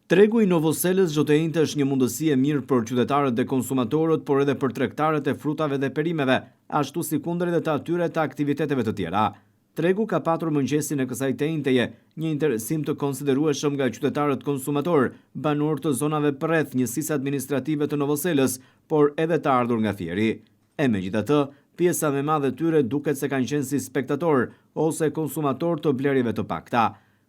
Tregu i Novoselës çdo të njëjtë është një mundësi e mirë për qytetarët dhe konsumatorët, por edhe për tregtarët e frutave dhe perimeve, ashtu si kundër edhe të atyre të aktiviteteve të tjera. Tregu ka patur mëngjesin e kësaj të njëjteje një interesim të konsiderueshëm nga qytetarët konsumator, banor të zonave përreth njësisë administrative të Novoselës, por edhe të ardhur nga Fieri. E megjithatë, pjesa më e madhe tyre duket se kanë qenë si spektator ose konsumator të blerjeve të pakta.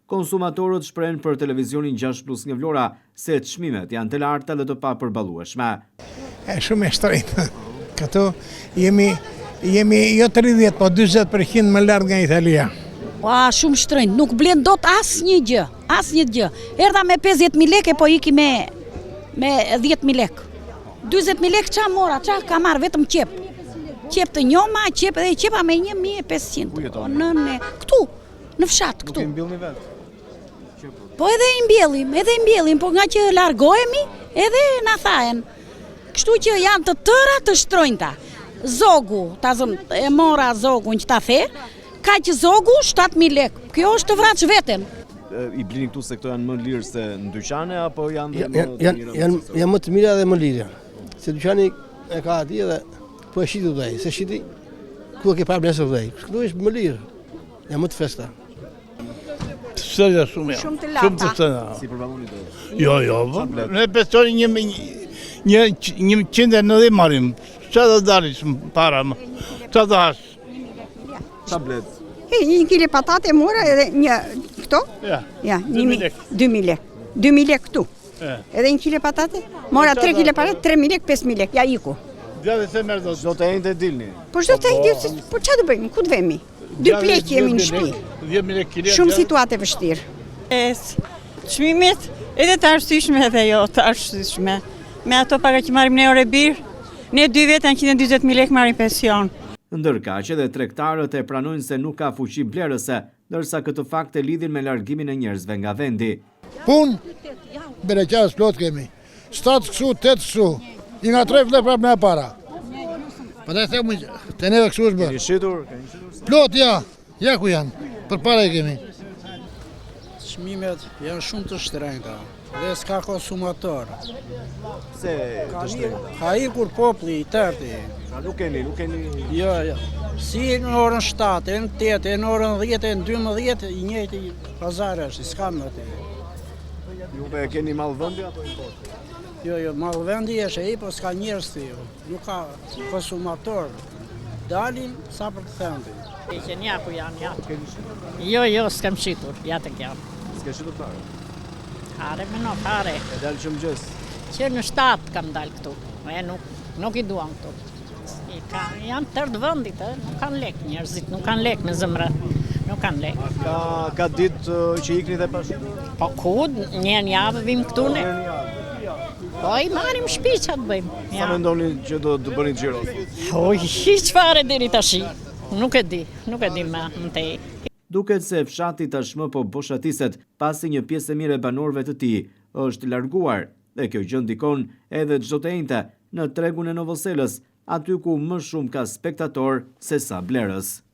Konsumatorët shprehen për televizionin 6+1 Vlora se çmimet janë të larta dhe të papërballueshme. Shumë e shtrenjtë. Këtu jemi jo 30, po 40% më lart nga Italia. Shumë shtrenjtë, nuk blen dot asnjë gjë. Erdha me 50.000 lekë, po iki me 10.000 lekë. 20.000 lekë ç'a mora, ç'a ka marr vetëm qep. Qep të njoma, qep edhe qepa me 1.500. Këtu, në fshat këtu. Nuk i mbillni vetë? Po edhe i mbjellim, po nga që largohemi, edhe na thahen. Kështu që janë të tëra të shtronjta. Zogu, e mora zogun që ta the, ka që zogu 7.000 lekë. Kjo është të vraq veten. I blini këtu se këto janë më lirë se në dyqane, apo janë më të mira? Janë më të mira dhe më lirë. Se dyqani e ka ati edhe po e shiti dhej. Se shiti, ku e ke parë nesër dhej. Këtu është më lirë, janë më të festa. Sërja shumë të lata. Si përballoni do? Jo, ne besoni 190 marim. Qa do dalish para më? Qa do hash? Qa blet? 1 kile patate mora edhe një këto? Ja, 2.000 lekë. 2.000 lekë këtu. Edhe 1 kile patate? Mora 3 kile patate, 3.000 lekë, 5.000 lekë. Ja iku. Çdo të njëjtë e dilni? Po çdo të njëjtë, po ç'a do bëjmë? Ku të vemi? 2 plekë jemi në shtëpi. Shumë situate vështirë. Çmimet edhe të arsyeshme edhe jo të arsyeshme. Me ato paga që marrim ne orë birë, ne 2 veta 140.000 lekë marrim pension. Ndërkaq edhe tregtarët e pranojnë se nuk ka fuqi blerëse, ndërsa këtë fakt e lidhin me largimin e njerëzve nga vendi. Punë, bereqas plot kemi. 7 kështu, 8 kështu. I nga 3 vle prap me para. Po da themu te neve kështu është bërë. Keni shitur? Plot ja ku janë. Përpara i kemi. Çmimet janë shumë të shtrenjta dhe s'ka konsumator. Se të shtrenjta? Ka ikur populli i tërti. Nuk keni. Jo. Si në orën 7, në 8, në orën 10, në 12, i njëjti pazar është, s'ka më të. Juve keni mallvendi apo import? Jo, mallvendi është ai, po s'ka njerëz të ju. Nuk ka konsumator. Dalim sa për të thënë. Që nja ku janë. Jo, s'kam shitur, ja të kjam. S'ke shitur fare? Fare, fare. E dalë që mëngjes? Që në 7 kam dalë këtu, nuk i duam këtu. Janë tërë të vëndit, nuk kanë lek njerëzit, nuk kanë lek në zemrë, nuk kanë lek. Ka ditë që ikni dhe pa shitur? Po ku, një javë vim këtu ne. Po i marim shpi që të bëjmë. Sa mendoni që do të bëni xhiro? Hiç fare deri tash. Nuk e di me në tej. Duket se fshati tashmë po boshatiset pasi një pjesë e mirë e banorëve të tij është larguar dhe kjo gjë ndikon edhe çdo të njëjtë në tregun e Novoselës, aty ku më shumë ka spektator se sa blerës.